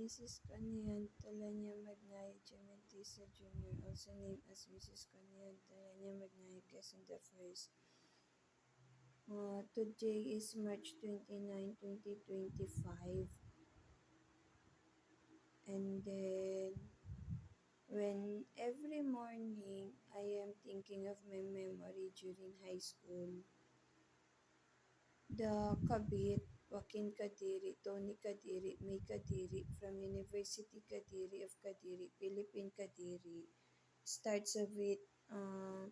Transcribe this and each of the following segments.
Mrs. Canian Talanya Magnay Chimentisa Jr., also named as Mrs. Canian Talanya Magnay Quezon the First. Today is March 29, 2025. And then, when every morning I am thinking of my memory during high school, the Kabit, Joaquin Kadiri, Tony Kadiri, May Kadiri from University Kadiri of Kadiri, Philippine Kadiri, starts with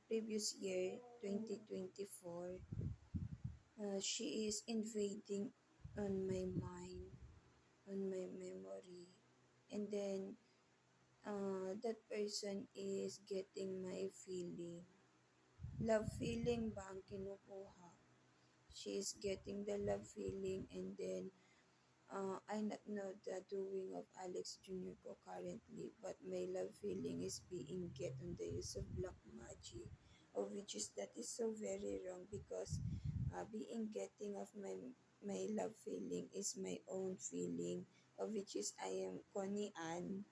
previous year, 2024. She is invading on my mind, on my memory. And then, that person is getting my feeling. Love feeling ba ang kinukuha? She is getting the love feeling, and then I not know the doing of Alex Jr. ko currently, but my love feeling is being get on the use of black magic, of which is that is so very wrong because being getting of my love feeling is my own feeling, of which is I am Connie Ann.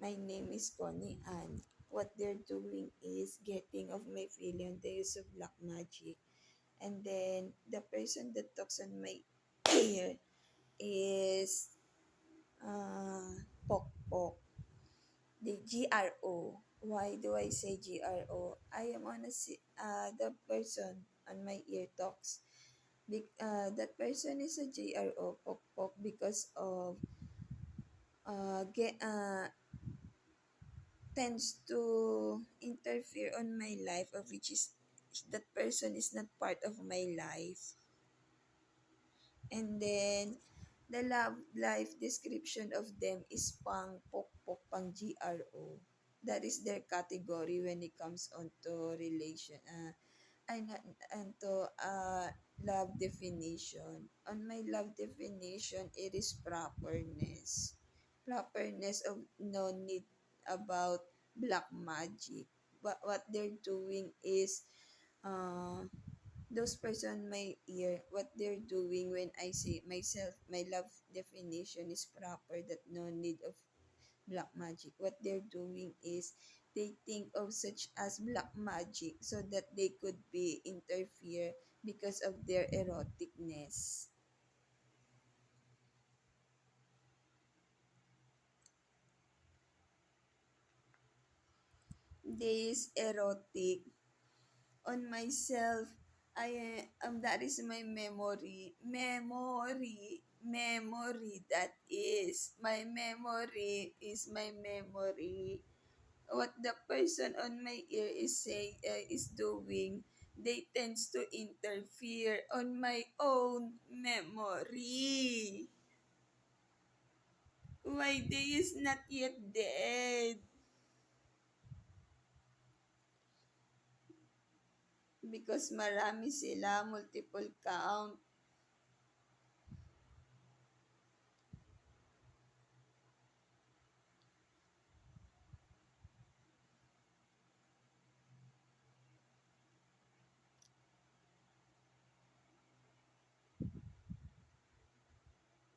My name is Connie Ann. What they're doing is getting of my feeling on the use of black magic. And then the person that talks on my ear is Pok Pok, the GRO. Why do I say GRO? I am honestly the person on my ear talks. That person is a GRO Pok Pok because of get tends to interfere on my life, of which is that person is not part of my life. And then the love life description of them is pang pok pok pang GRO. That is their category when it comes on to relation. I not and to love definition. On my love definition, it is properness. Properness of no need about black magic. But what they're doing is those person my ear, what they're doing when I say myself, my love definition is proper, that no need of black magic. What they're doing is they think of such as black magic so that they could be interfere because of their eroticness. This erotic on myself. That is my memory. That is my memory. Is my memory. What the person on my ear is saying, is doing, they tends to interfere on my own memory. Why they is not yet dead? Because marami sila, multiple count.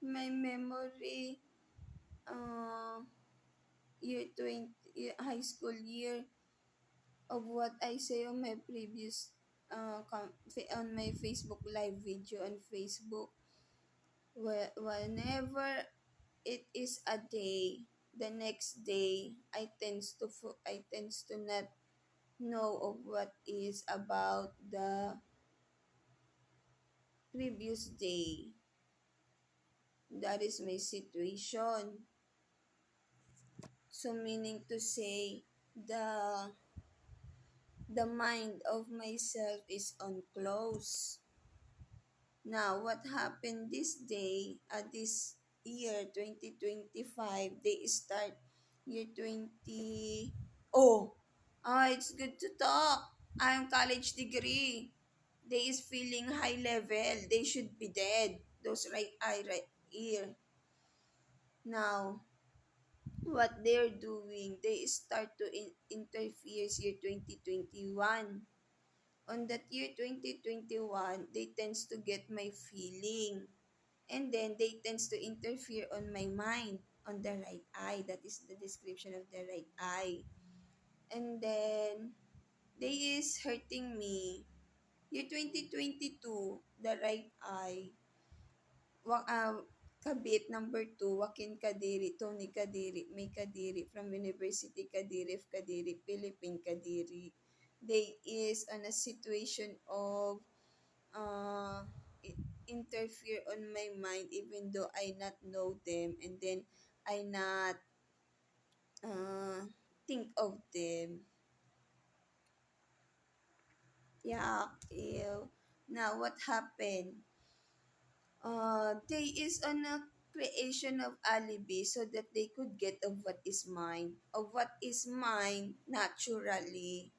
My memory, uh, year 20, high school year, of what I say on my previous, on my Facebook live video on Facebook. Whenever it is a day, the next day I tends to not know of what is about the previous day. That is my situation. So meaning to say, the mind of myself is on close. Now, what happened this day, this year, 2025, they start year 20... Oh, it's good to talk. I'm college degree. They is feeling high level. They should be dead. Those right eye, right ear. Now, what they're doing, they start to interfere year 2021. On that year 2021, they tends to get my feeling. And then they tends to interfere on my mind. on the right eye. That is the description of the right eye. And then, they is hurting me. Year 2022, the right eye. Wa, uh, Kabit number 2, Joaquin Kadiri, Tony Kadiri, May Kadiri from University Kadiri of Kadiri, Philippine Kadiri. They is on a situation of uh, interfere on my mind even though I not know them, and then I not uh, think of them. Yeah, ew. Now what happened? They is on a creation of alibi so that they could get of what is mine. Of what is mine naturally.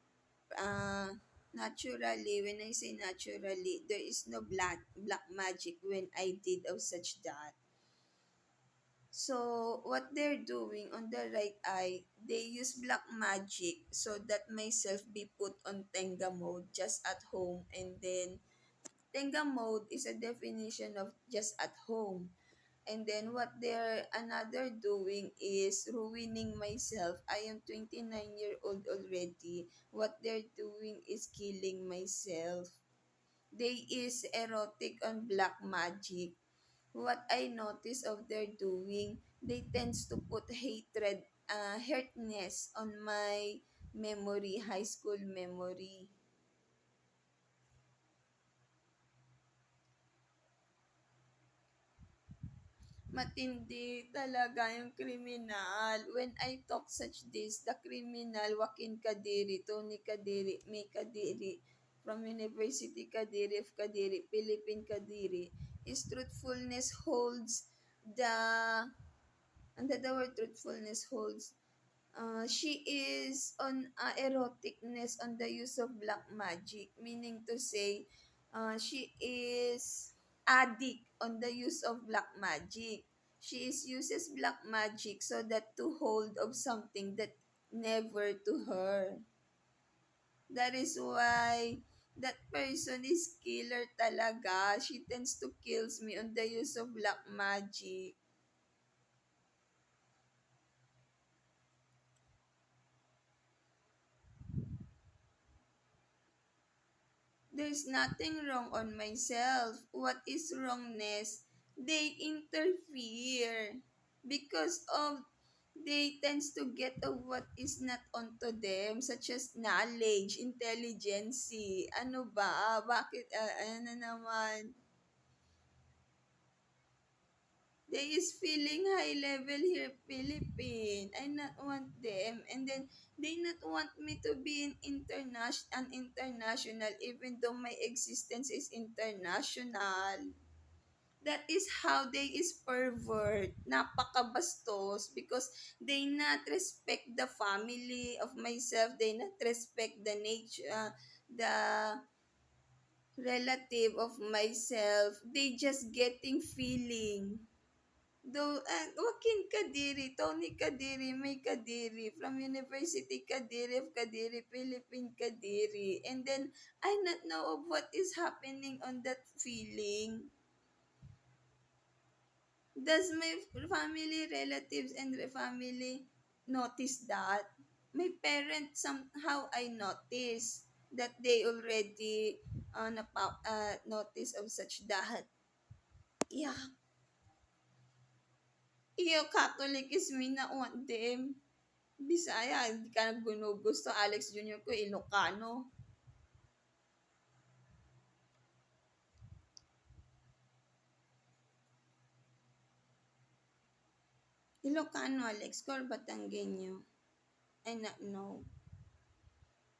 Uh, Naturally, when I say naturally, there is no black magic when I did of such that. So, what they're doing on the right eye, they use black magic so that myself be put on Tenga mode just at home. And then, Tenga mode is a definition of just at home. And then, what they're another doing is ruining myself. I am 29-year-old already. What they're doing is killing myself. They is erotic on black magic. What I notice of their doing, they tends to put hatred, hurtness on my memory, high school memory. Matindi talaga yung kriminal. When I talk such this, the criminal, Joaquin Kadiri, Tony Kadiri, May Kadiri, from University Kadiri of Kadiri, Philippine Kadiri, his truthfulness holds the, and the word truthfulness holds, she is on eroticness on the use of black magic, meaning to say, she is addict on the use of black magic. She is uses black magic so that to hold of something that never to her. That is why that person is killer talaga. She tends to kills me on the use of black magic. There's nothing wrong on myself. What is wrongness? They interfere because of they tends to get of what is not onto them, such as knowledge, intelligence. Ano ba? Bakit ano naman? They is feeling high level here Philippine. I not want them, and then they not want me to be an international even though my existence is international. That is how they is pervert. Napakabastos because they not respect the family of myself. They not respect the nature, the relative of myself. They just getting feeling. Though, Joaquin Kadiri, Tony Kadiri, May Kadiri, from University Kadiri of Kadiri, Philippine Kadiri. And then, I not know of what is happening on that feeling. Does my family, relatives, and family notice that? My parents, somehow I notice that they already notice of such that. Yeah, iyo Catholic is me na want them. Bisaya, hindi ka gusto. Alex Junior ko, Ilocano. Ilocano, Alex ko, or Batanggenyo. I not know.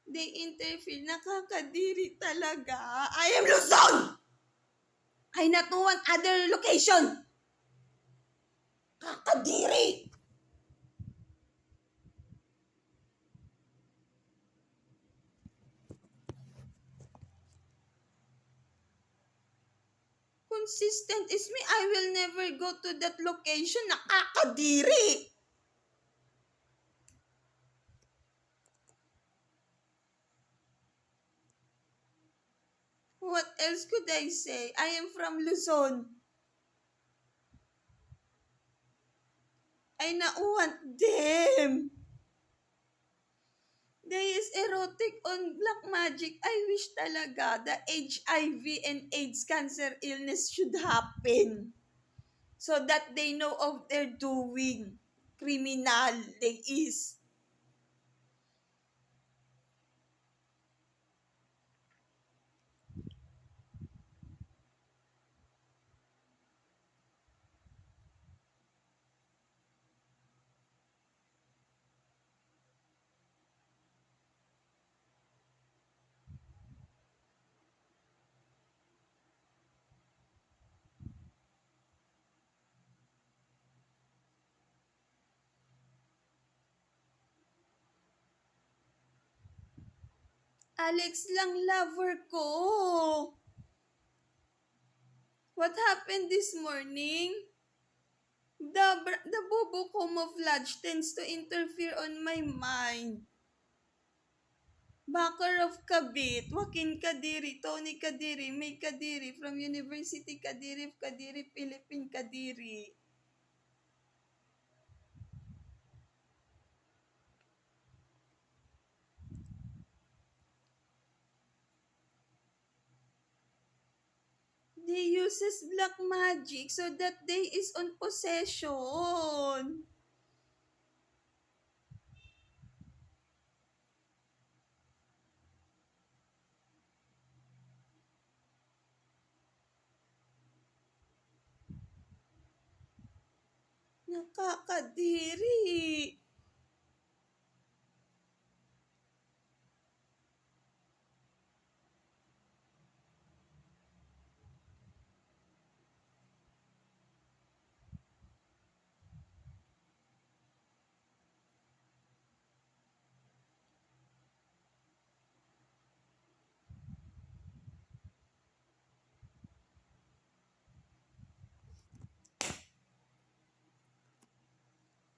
They interfere. Nakakadiri talaga. I am Luzon! I not want other location. Kakadiri! Consistent is me. I will never go to that location. Nakakadiri! What else could I say? I am from Luzon. I na want them. There is erotic on black magic. I wish talaga the HIV and AIDS cancer illness should happen. So that they know of their doing. Criminal they is. Alex lang lover ko. What happened this morning? The bobo camouflage tends to interfere on my mind. Bakarov Kabit, Joaquin Kadiri, Tony Kadiri, May Kadiri from University Kadiri, Kadiri, Philippine Kadiri. They uses black magic so that they is on possession. Nakakadiri.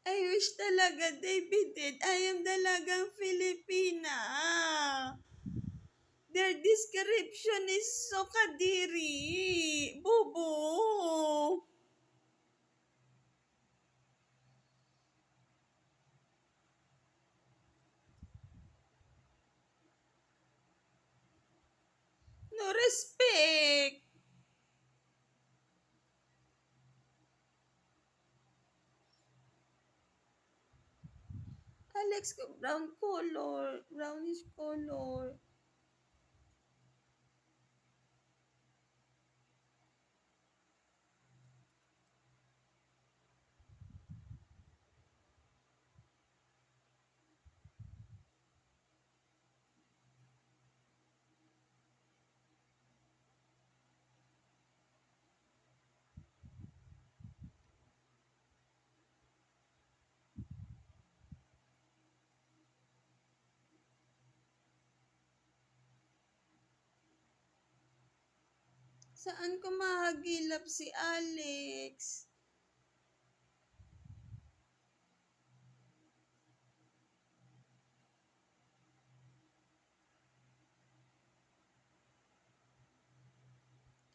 I wish talaga they be dead. I am dalagang Filipina. Their description is so kadiri. Bobo. No respect. Alex, brown color. Brownish color. Saan ko mahagilap si Alex?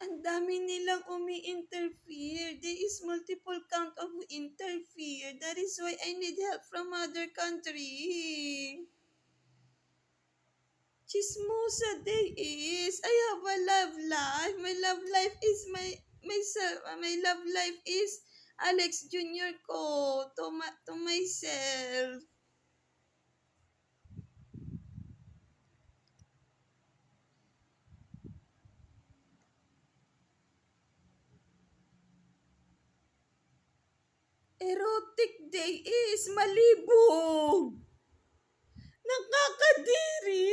Ang dami nilang umi-interfere. There is multiple count of interfere. That is why I need help from other country. Chismosa they is. I have a love life. My love life is myself. My love life is Alex Junior ko to myself. Erotic day is malibog. Nakakadiri.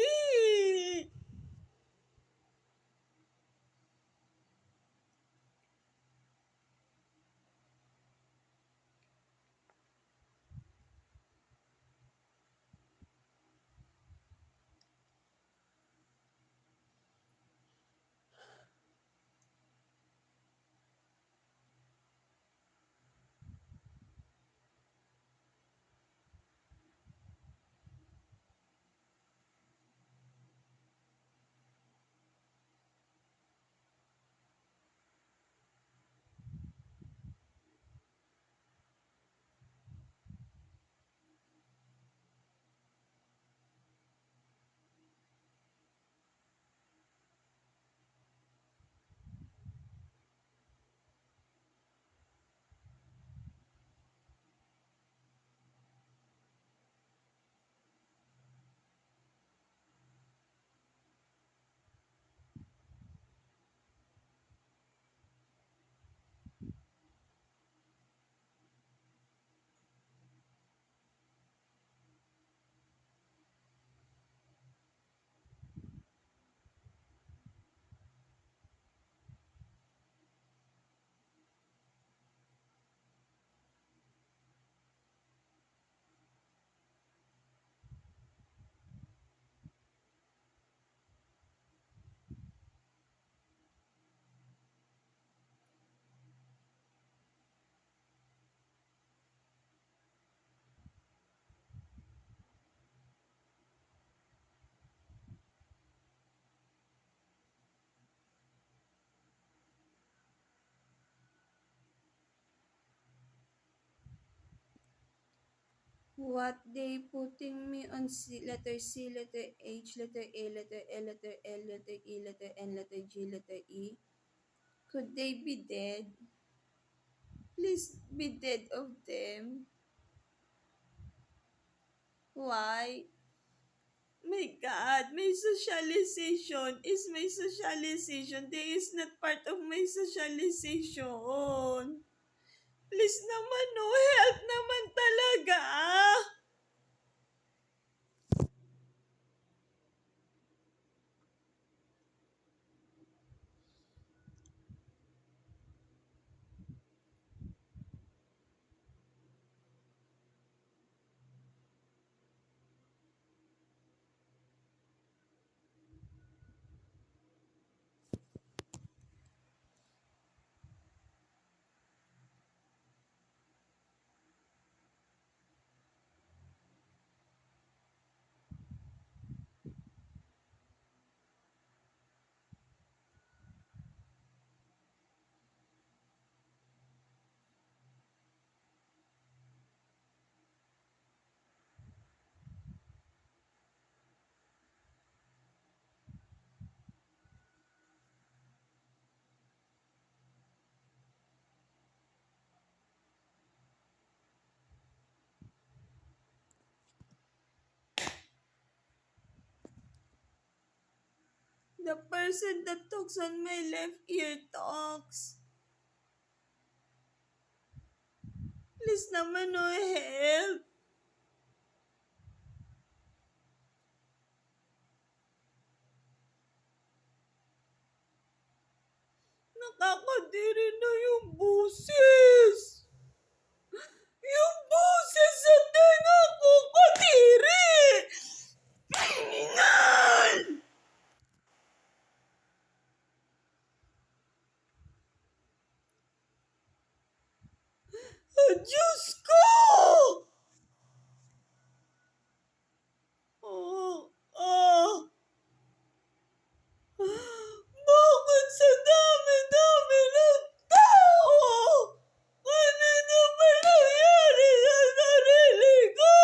What they putting me on C, letter C, letter H, letter A, letter L, letter L, letter E, letter N, letter G, letter E. Could they be dead? Please be dead of them. Why? My God, my socialization is my socialization. They is not part of my socialization. Please naman, no. Help naman talaga. The person that talks on my left ear talks. Please naman, no. Help. Nakakadiri na yung busis. Yung busis sa tenga ko kadiri. Paningal! Diyos ko! Oh, ah. Bakit sa dami-dami ng tao? Ano na ba nangyari sa sarili ko?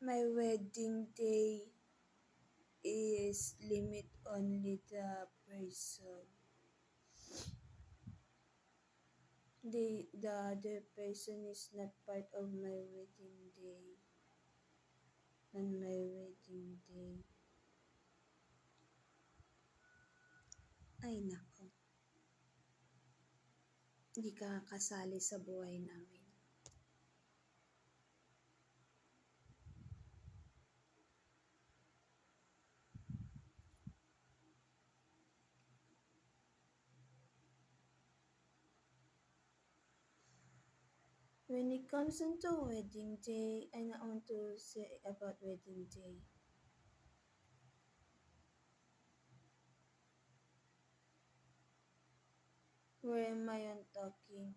My wedding day is limit only the person. The other person is not part of my wedding day. On my wedding day. Ay nako, hindi ka kasali sa buhay namin. When it comes into wedding day, I not want to say about wedding day. Where am I on talking?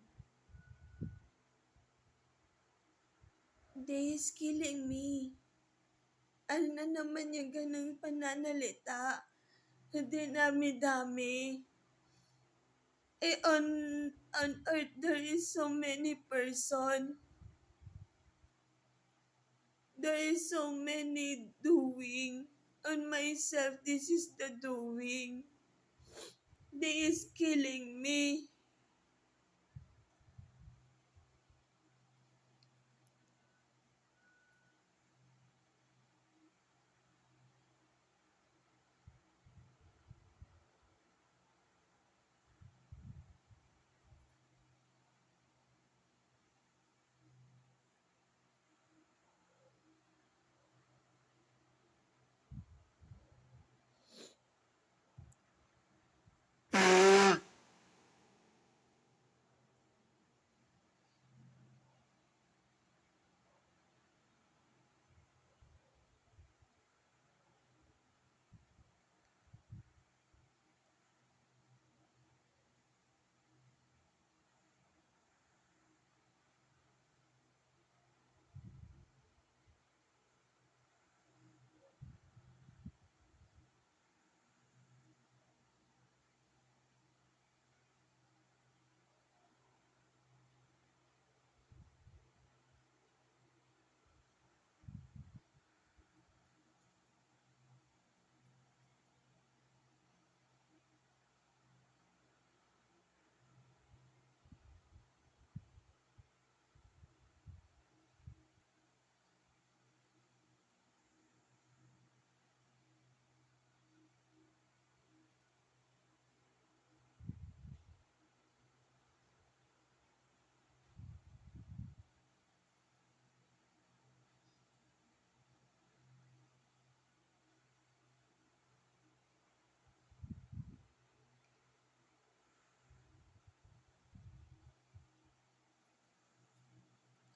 They is killing me. Ano na naman yung ganang pananalita? Dinami-dami. On earth, there is so many person. There is so many doing. On myself, this is the doing. They is killing me.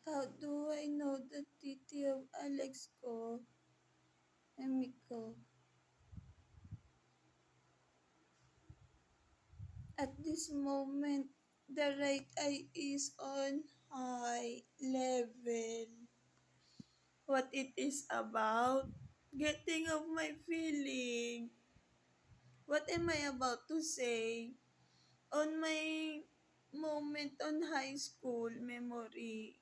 How do I know the titi of Alex ko? Emiko. At this moment, the right eye is on high level. What it is about? Getting of my feeling. What am I about to say? On my moment on high school memory.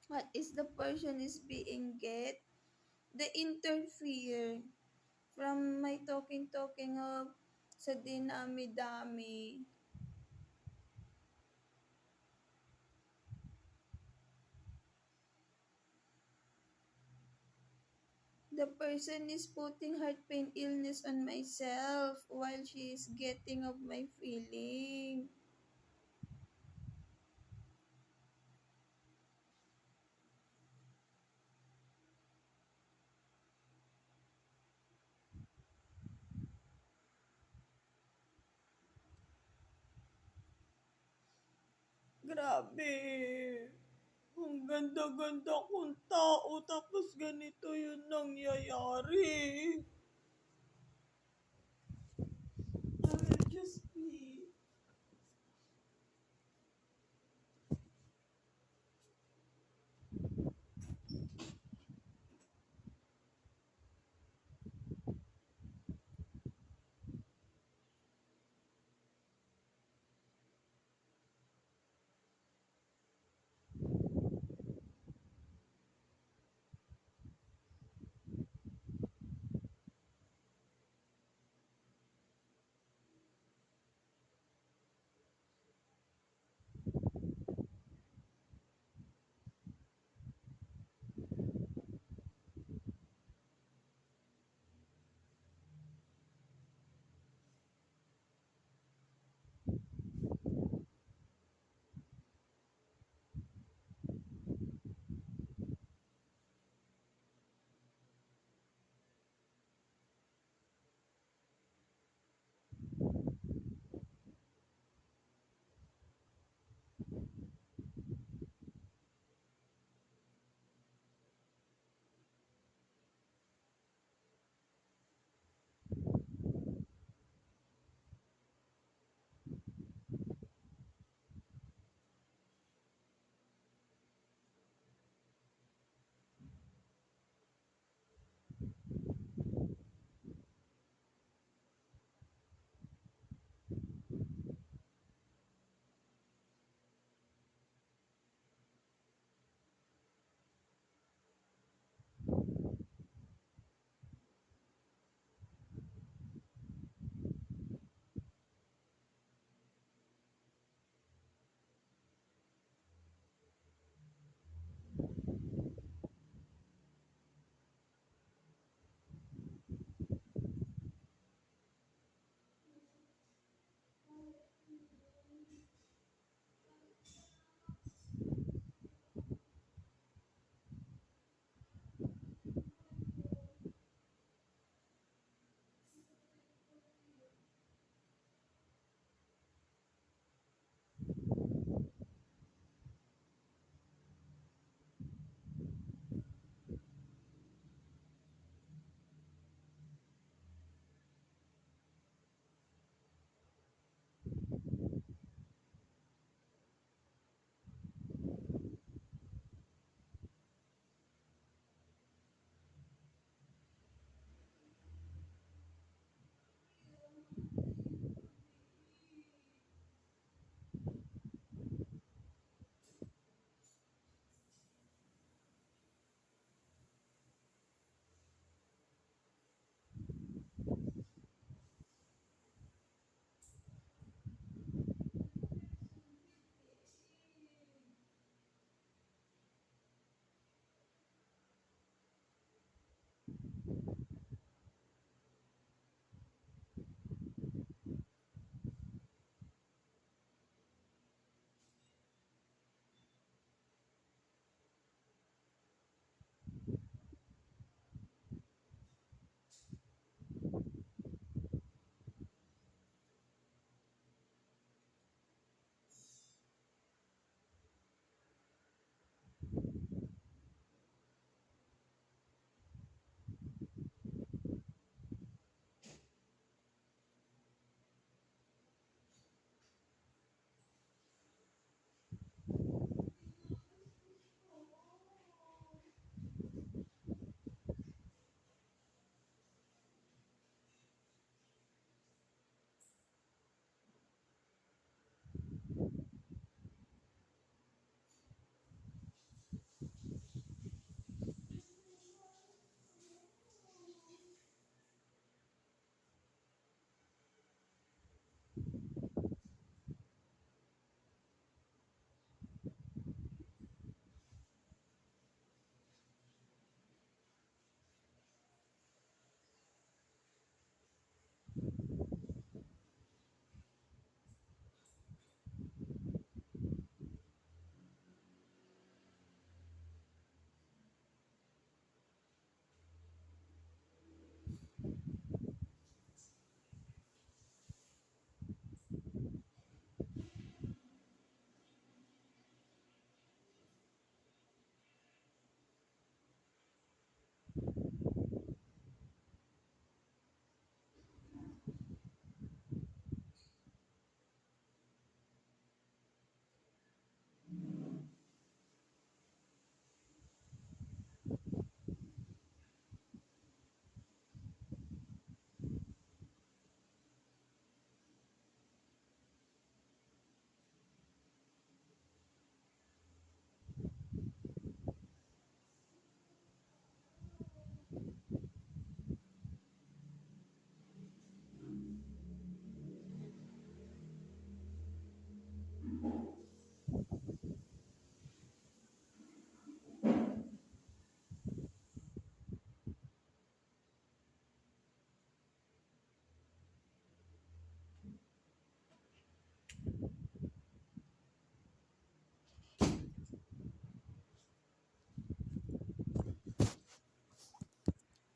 What is the person is being get? The interfere from my talking of sa dinami-dami. The person is putting heart pain illness on myself while she is getting of my feeling. Grabe. Ang ganda-ganda kong tao tapos ganito yung nangyayari. I will just be...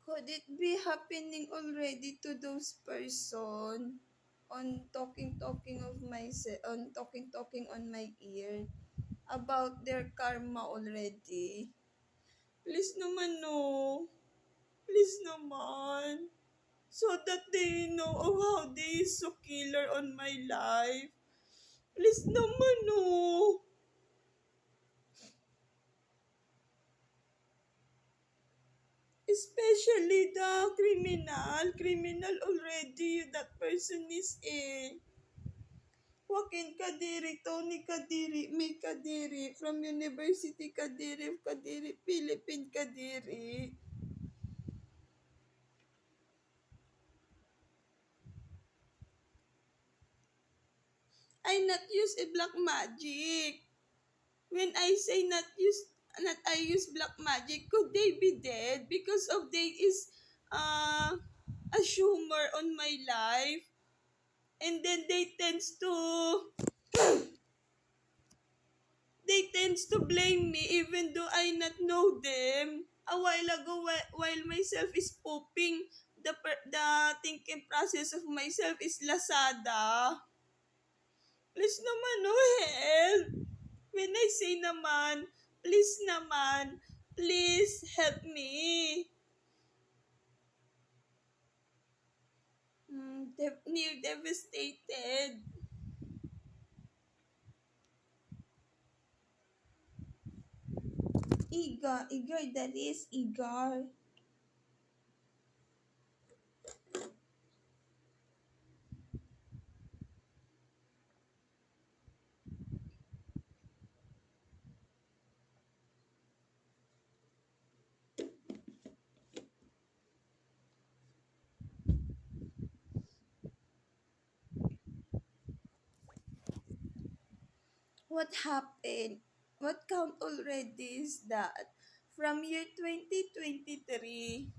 Could it be happening already to those person on talking of myself, on talking on my ear about their karma already? Please naman no. Please naman. So that they know of how they is so killer on my life. Please naman no. Especially the criminal already that person is Joaquin Kadiri, Tony Kadiri, May Kadiri, from University Kadiri of Kadiri, Philippine Kadiri. I not use a black magic. When I say not I use black magic, could they be dead because of they is uh, a humor on my life? And then they tends to blame me even though I not know them. A while ago, while myself is pooping, the thinking process of myself is Lazada. Please naman, no help. When I say naman, please help me. Near devastated. Eager, that is eager. What happened? What count already is that? From year 2023,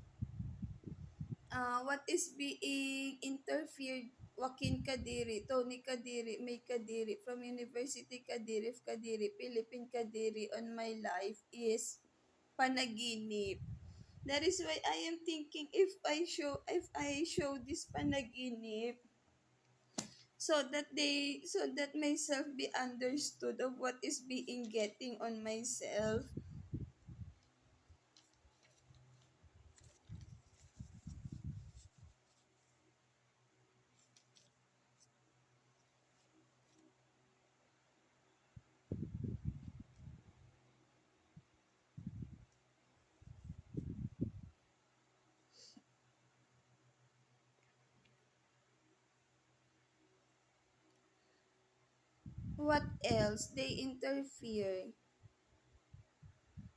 what is being interfered Joaquin Kadiri, Tony Kadiri, May Kadiri from University Kadiri of Kadiri, Philippine Kadiri on my life is panaginip. That is why I am thinking if I show this panaginip so that myself be understood of what is being getting on myself. What else? They interfere.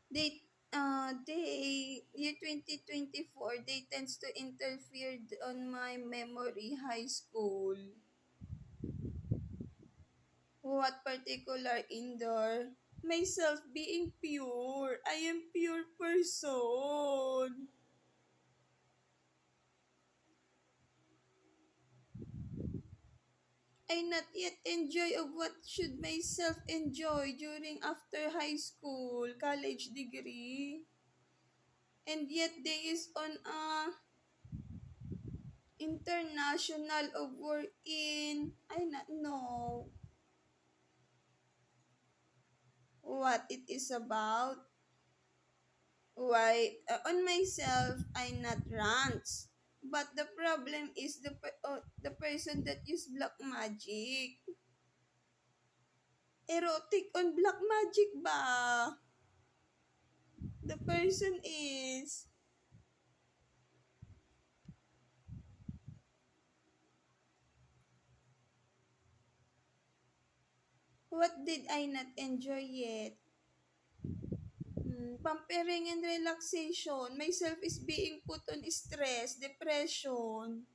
Year 2024, they tends to interfere on my memory high school. What particular indoor? Myself being pure. I am pure person. I not yet enjoy of what should myself enjoy during after high school, college degree. And yet they is on a international of work in I not know what it is about. Why on myself I not rants. But the problem is the person that use black magic. Erotic on black magic ba? The person is what did I not enjoy yet? Pampering and relaxation. Myself is being put on stress, depression.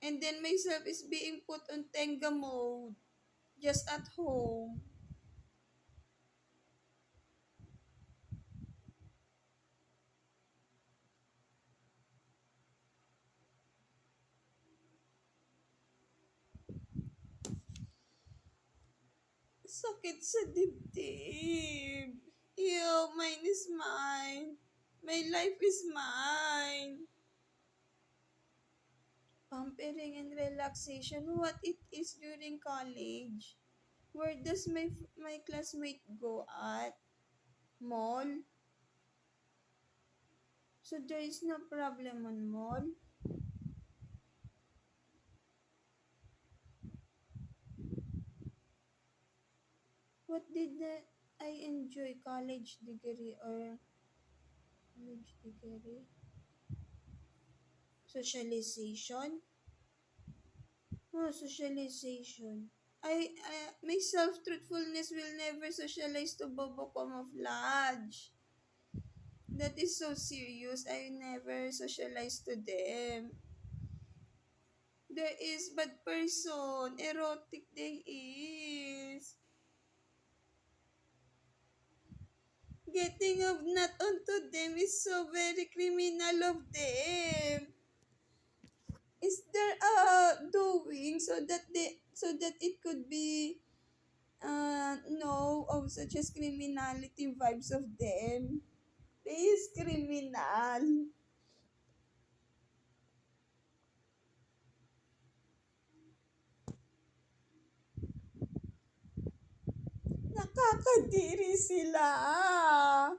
And then myself is being put on tenga mode. Just at home. Sakit sa dibdib. Ew, mine is mine. My life is mine. Pampering and relaxation. What it is during college? Where does my classmate go at? Mall? So there is no problem on mall? What did I enjoy college degree or college degree? Socialization? Oh, socialization. My self-truthfulness will never socialize to Bobo Camouflage. That is so serious. I never socialize to them. There is bad person. Erotic they is. Getting of not onto them is so very criminal of them. Is there a doing so that it could be no of such as criminality vibes of them? They is criminal. Nakakadiri sila.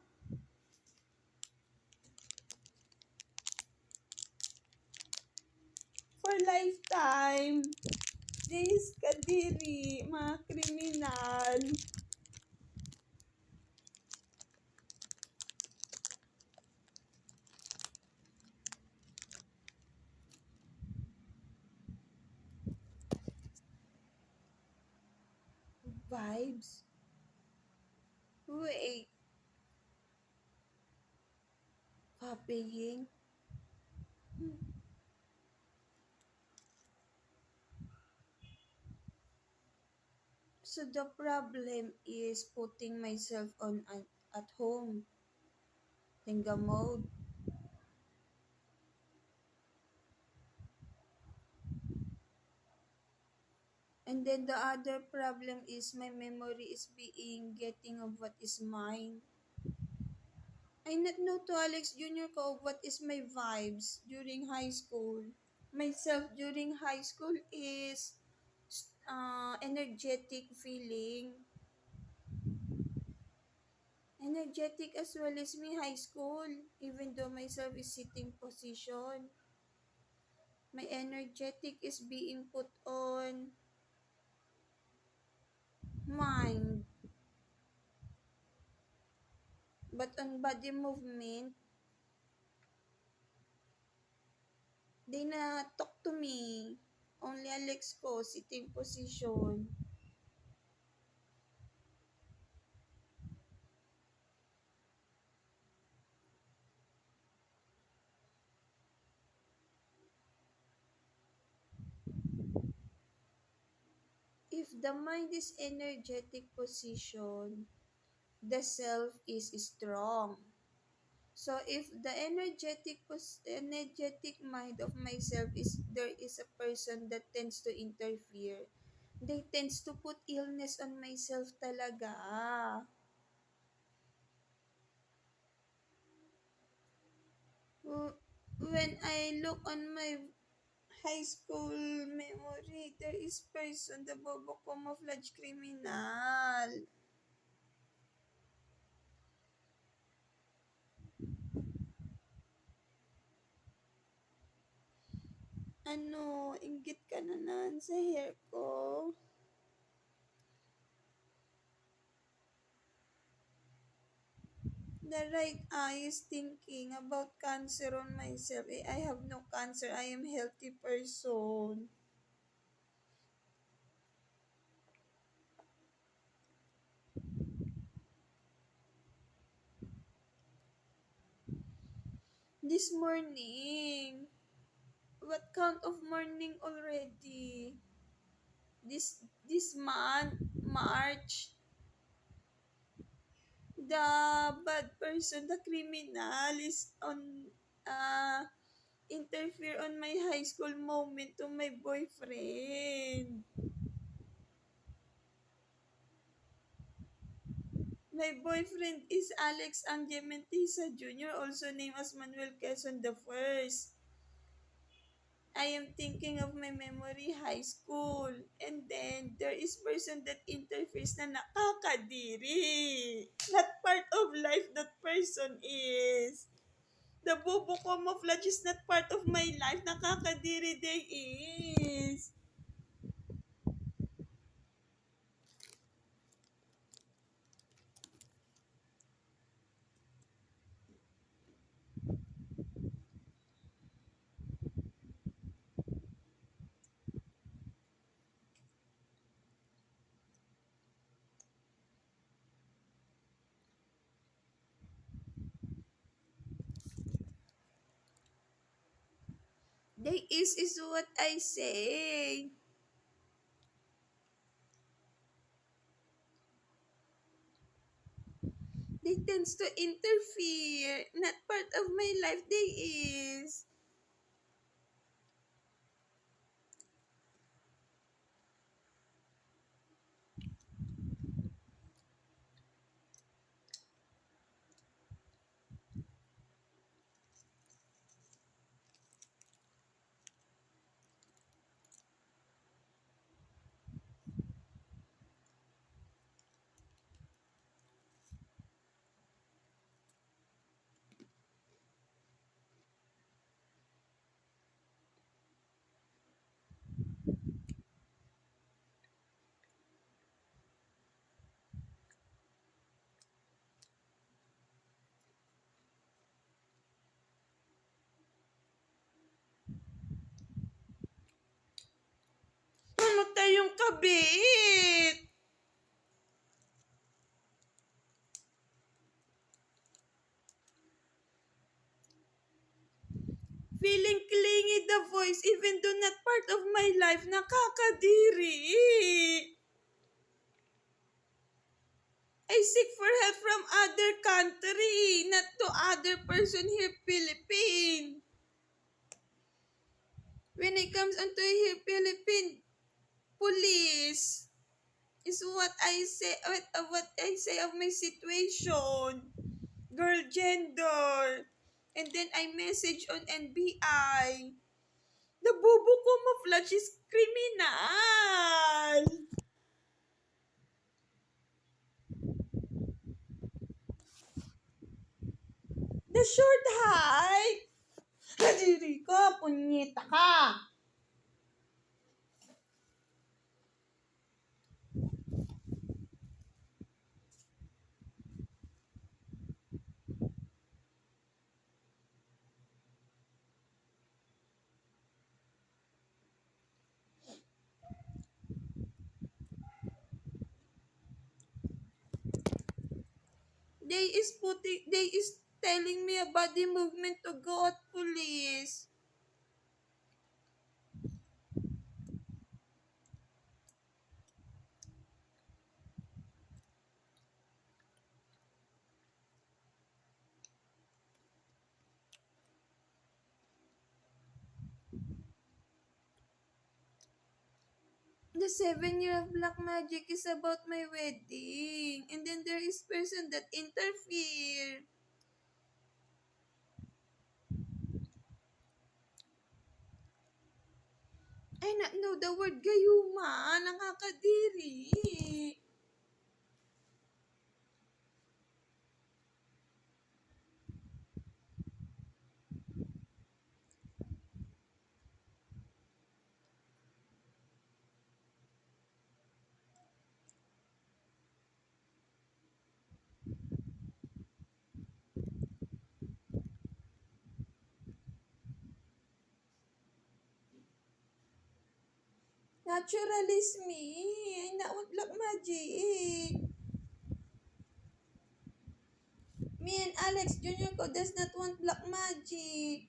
For lifetime. They is kadiri, mga kriminal. Vibes. Wait, copying. So the problem is putting myself on at home. Tenga mode. And then the other problem is my memory is being getting of what is mine. I not know to Alex Jr. ko of what is my vibes during high school. Myself during high school is energetic feeling. Energetic as well as me high school. Even though myself is sitting position. My energetic is being put on mind. But on body movement, they na talk to me. Only Alex ko, sitting position. If the mind is energetic position, the self is strong. So if the energetic mind of myself is there is a person that tends to interfere, they tends to put illness on myself talaga. When I look on my high school memory, there is person the bobo camouflage criminal. Ano, inggit ka na nan sa hair ko. The right eye is thinking about cancer on myself. I have no cancer. I am healthy person. This morning. What count of morning already? This month, March. The bad person, the criminal is on interfere on my high school moment to my boyfriend. My boyfriend is Alex Angementisa Jr., also named as Manuel Quezon the First. I am thinking of my memory high school. And then, there is person that interferes na nakakadiri. Not part of life that person is. The bobo camouflage is not part of my life. Nakakadiri they is. They is what I say. They tends to interfere. Not part of my life. They is. Mamatay yung kabit. Feeling clingy the voice even though not part of my life. Nakakadiri. I seek for help from other country, not to other person here Philippine. When it comes onto here Philippine police is what I say of my situation. Girl gender. And then I message on NBI. The bobo camouflage is criminal. The short height. Kadiri ko, punyeta ka. They is telling me a body movement to go at police. The 7 year of black magic is about my wedding. And then there is person that interfere. I not know the word gayuma. Nakakadiri. Natural is me. I not want black magic. Me and Alex Junior ko does not want black magic.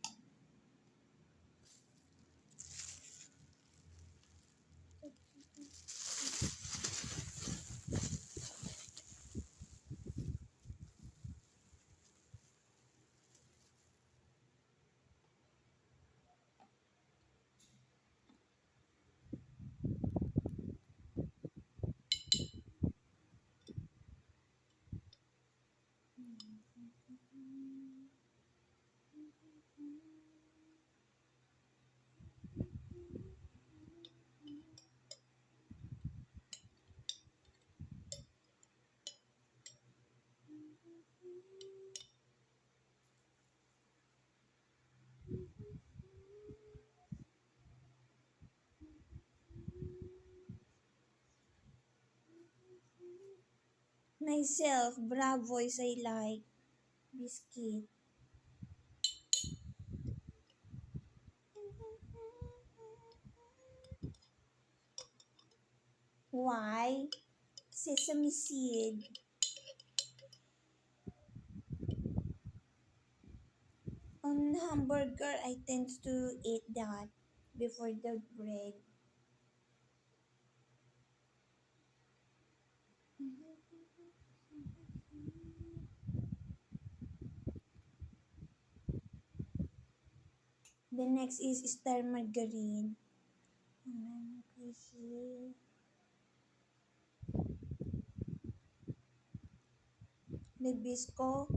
Myself, bra voice I like. Biscuit. Why? Sesame seed. On hamburger, I tend to eat that before the bread. The next is star margarine. Nabisco.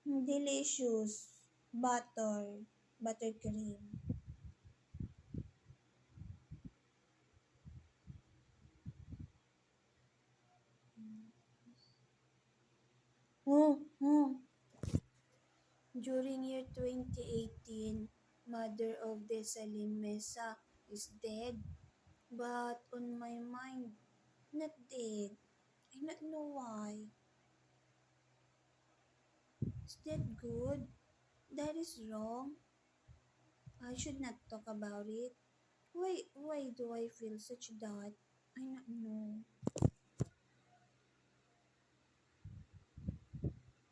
Delicious. Butter. Buttercream. Oh. During year 2018, mother of Desalin Mesa is dead. But on my mind, not dead. I not know why. Is that good? That is wrong. I should not talk about it. Why do I feel such that? I not know.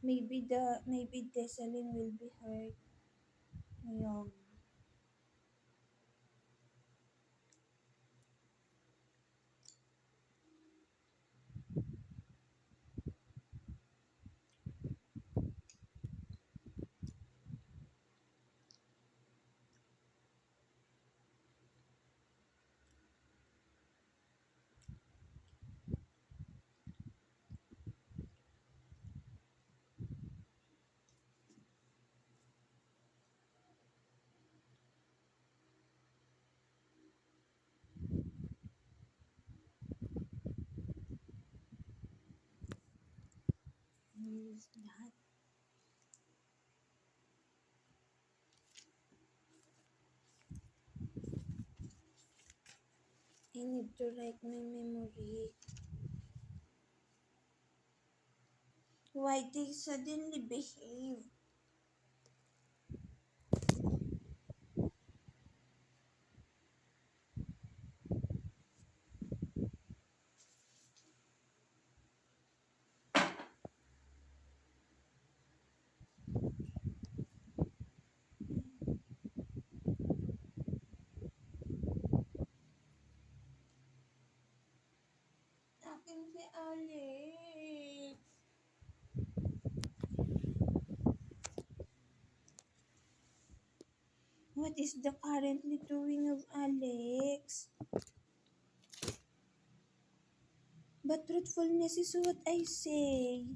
Maybe Desalin will be hurt. Ayun. Where is that? I need to write my memory. Why they suddenly behave? What is the currently doing of Alex? But truthfulness is what I say.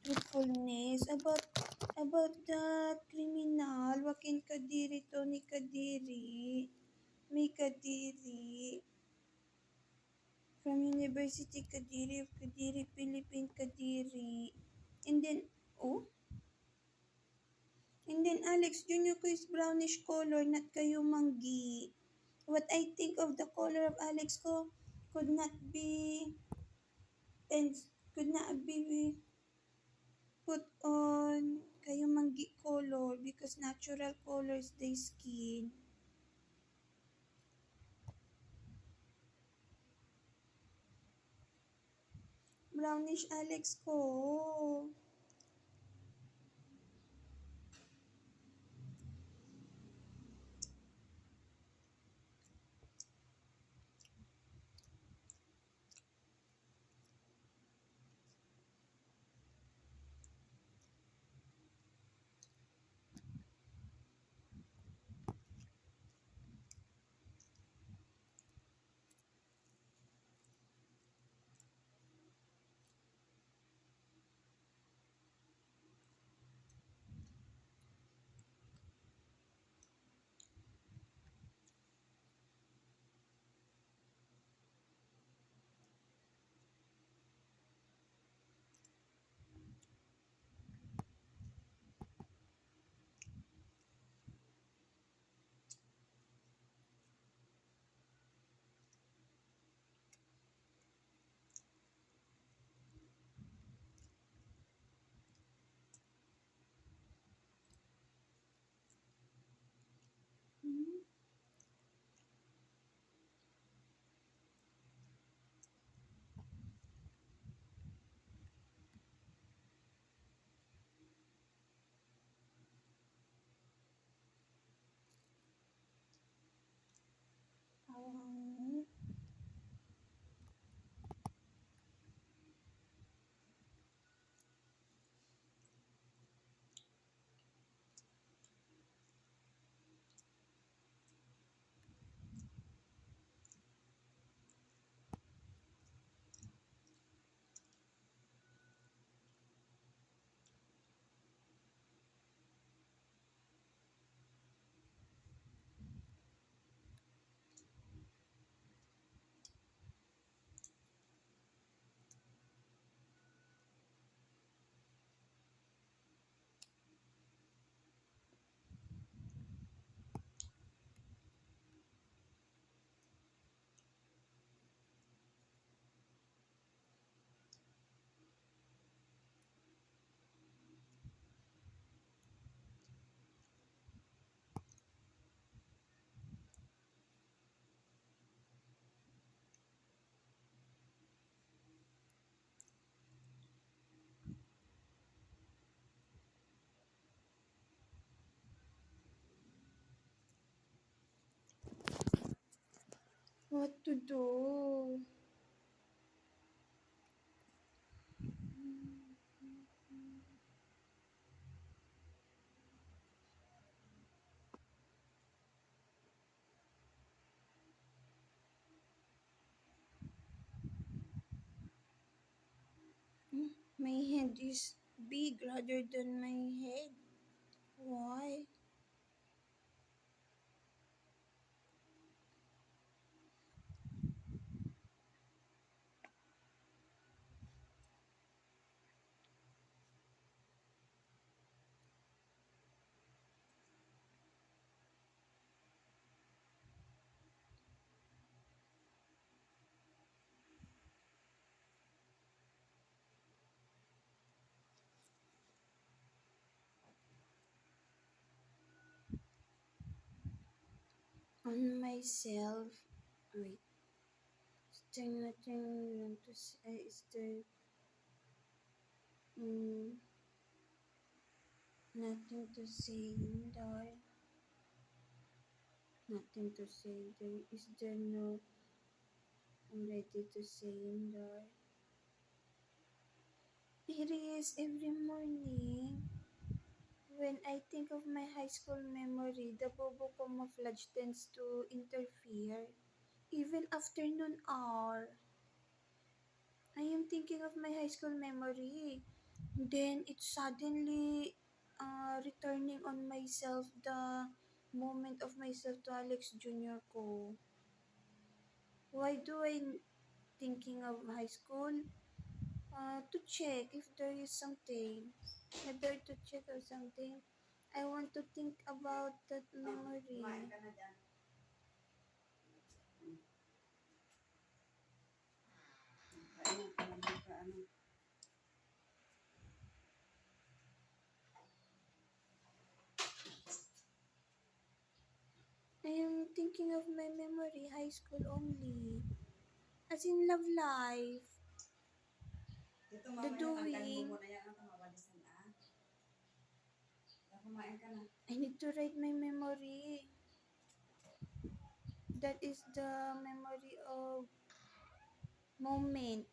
Truthfulness about the criminal, Joaquin Kadiri, Tony Kadiri, May Kadiri, from University Kadiri of Kadiri, Philippine Kadiri. And then, oh, and then Alex Junior ko is brownish color, not kayo manggi. What I think of the color of Alex ko could not be and could not be put on kayo manggi color because natural color is the skin. Brownish Alex ko. Hmm? Um, what to do? Hmm? My hand is big rather than my head. Why? On myself. Wait. Is there nothing you want to say? Is there mm, nothing to say in there? Nothing to say there. Is there no ready to say in there? It is every morning. When I think of my high school memory, the bobo camouflage tends to interfere. Even afternoon hour, I am thinking of my high school memory. Then it's suddenly returning on myself the moment of myself to Alex Jr. ko. Why do I thinking of high school? To check if there is something. Whether to check or something. I want to think about that memory. I am thinking of my memory, high school only. As in love life, the doing. I need to write my memory. That is the memory of moment.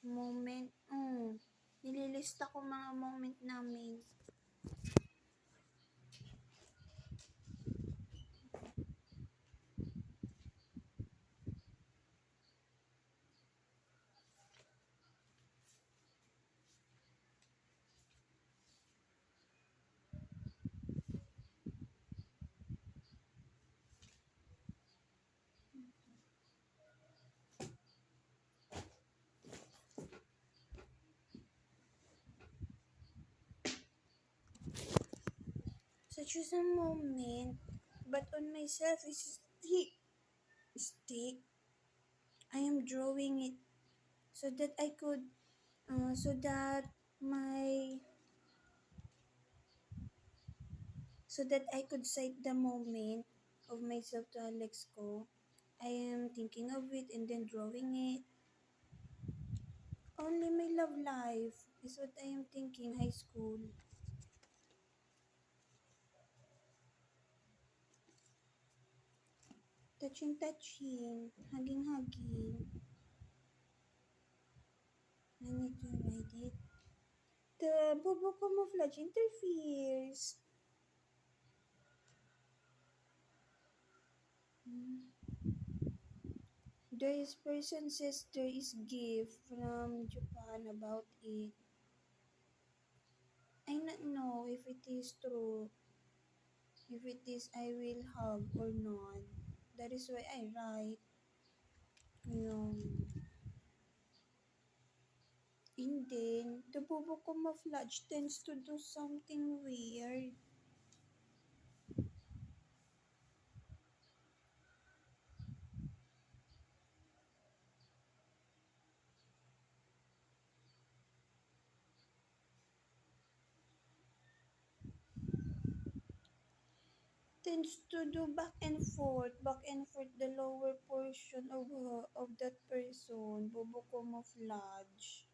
Moment. Nililista ko mga moment namin. Such as a moment, but on myself is stick. Stick. I am drawing it so that I could, so that my, so that I could cite the moment of myself to Alex ko. I am thinking of it and then drawing it. Only my love life is what I am thinking, high school. Touching, touching. Hugging, hugging. I need to write it. The bobo camouflage interferes. This person says there is gift from Japan about it. I not know if it is true. If it is, I will hug or not. That is why I write. Yung, and then, the bobo camouflage tends to do something weird. Tends to do back and forth the lower portion of that person, bobo camouflage.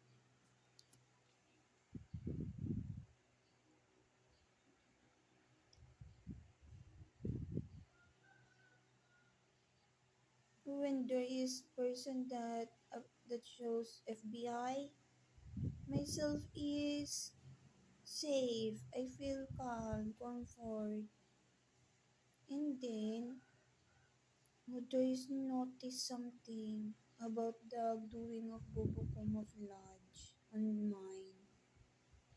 When there is person that shows FBI, myself is safe. I feel calm, comfort. And then, there is notice something about the doing of bobo camouflage on mine.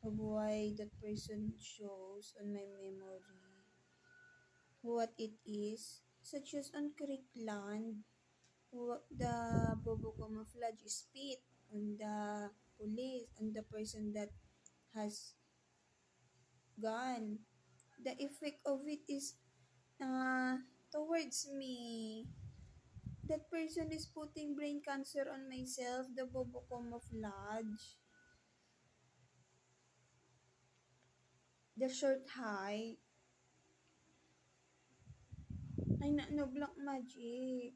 Of why that person shows on my memory what it is, such as on Creekland, the bobo camouflage is spit on the police, on the person that has gone. The effect of it is towards me. That person is putting brain cancer on myself, the bobo camouflage. The short height. I no black magic.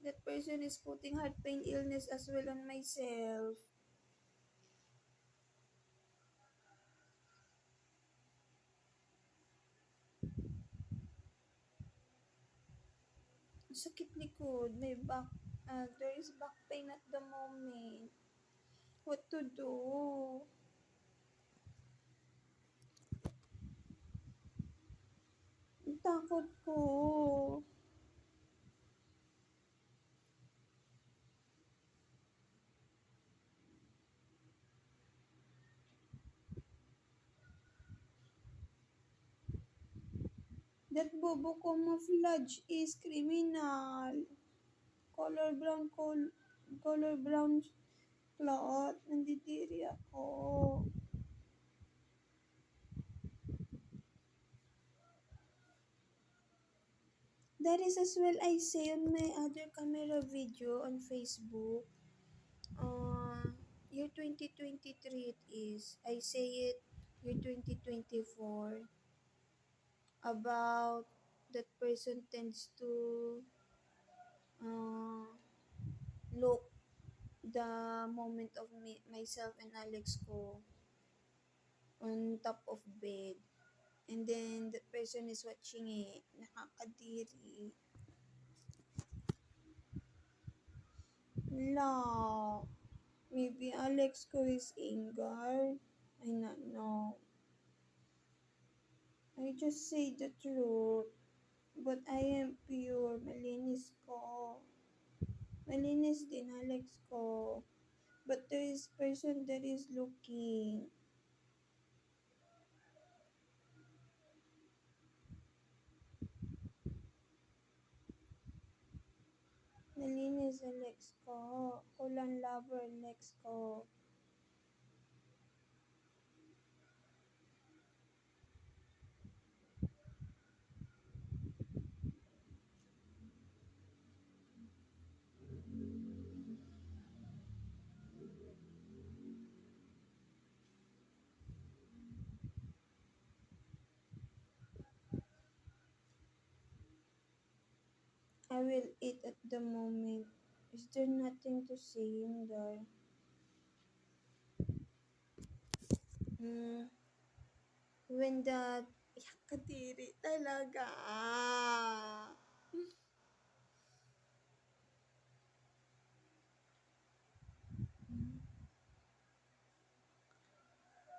That person is putting heart pain illness as well on myself. Ang sakit likod. May back, there is back pain at the moment. What to do? Takot ko. That bobo camouflage is criminal. Color brown cloth. Nandidiri ako. That is as well I say on my other camera video on Facebook. Year 2023 it is. I say it year 2024 about that person tends to uh, look the moment of myself and Alex ko on top of bed. And then that person is watching it. Nakakadiri. La. Maybe Alex ko is anger. I not know. I just say the truth. But I am pure. Malinis ko. Malinis din Alex ko. But there is person that is looking. Malinis Alex ko. Kulang lover Alex ko. I will eat at the moment. Is there nothing to say in there? Hmm. When the... Yakadiri talaga.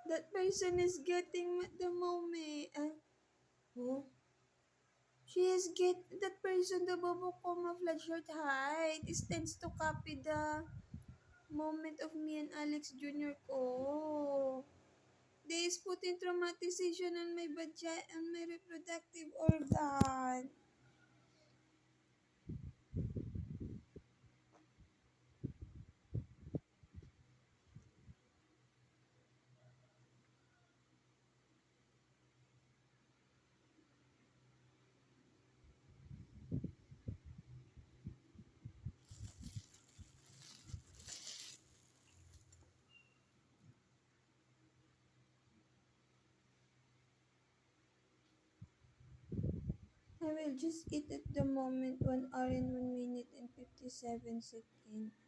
That person is getting at the moment. Oh, she is get that person the bobo camouflage short height is tends to copy the moment of me and Alex Jr. ko. They is putting traumatization on my on my reproductive organ. I will just eat at the moment 1 hour and 1 minute and 57 seconds.